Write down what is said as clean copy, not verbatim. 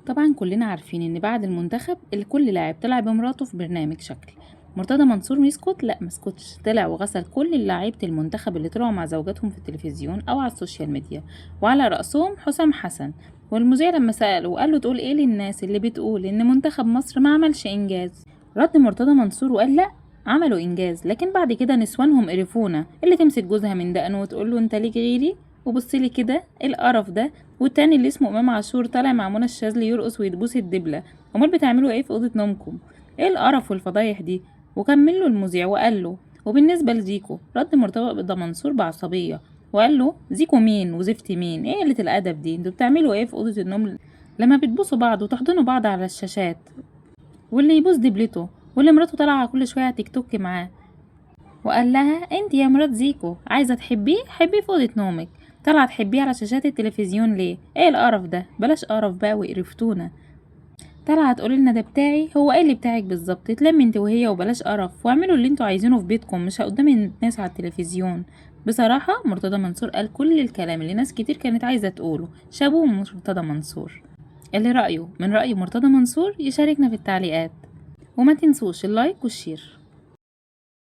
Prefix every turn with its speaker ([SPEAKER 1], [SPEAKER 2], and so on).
[SPEAKER 1] طبعا كلنا عارفين ان بعد المنتخب كل لاعب طلع بمراته في برنامج شكل. مرتضى منصور مسكت؟ لا مسكتش، طلع وغسل كل لاعيبه المنتخب اللي طلعوا مع زوجاتهم في التلفزيون او على السوشيال ميديا، وعلى رأسهم حسام حسن. والمذيع لما سأله وقال له تقول ايه للناس اللي بتقول ان منتخب مصر ما عملش انجاز، رد مرتضى منصور وقال لا، عملوا انجاز، لكن بعد كده نسوانهم قرفونا، اللي تمسك جوزها من دقنه وتقول له انت ليك غيري وبصلي كده ايه القرف ده. والتاني اللي اسمه امام عاشور طالع مع منى الشاذلي يرقص ويدبوس الدبله. امال بتعملوا ايه في اوضه نومكم؟ ايه القرف والفضايح دي؟ وكمل له المذيع وقال له وبالنسبه لزيكو، رد مرتضى منصور بعصبيه وقال له زيكو مين وزفت مين؟ ايه قله الادب دي؟ انتوا بتعملوا ايه في اوضه النوم لما بتبوسوا بعض وتحضنوا بعض على الشاشات؟ واللي يبوس دبلته، واللي مراته طالعه كل شويه على تيك توك معاه. وقال لها انت يا مرات زيكو عايزه تحبيه حبيه في اوضه نومك، طالعه تحبيه على شاشات التلفزيون ليه؟ ايه القرف ده؟ بلاش قرف بقى وقرفتونا. طالعه تقولي لنا ده بتاعي، هو ايه اللي بتاعك بالظبط؟ اتلمي انت وهي وبلاش قرف، واعملوا اللي انتوا عايزينه في بيتكم، مش قدام الناس على التلفزيون. بصراحه مرتضى منصور قال كل الكلام اللي ناس كتير كانت عايزه تقوله. شابوه مرتضى منصور. اللي رأيه من رأي مرتضى منصور يشاركنا في التعليقات، وما تنسوش اللايك والشير.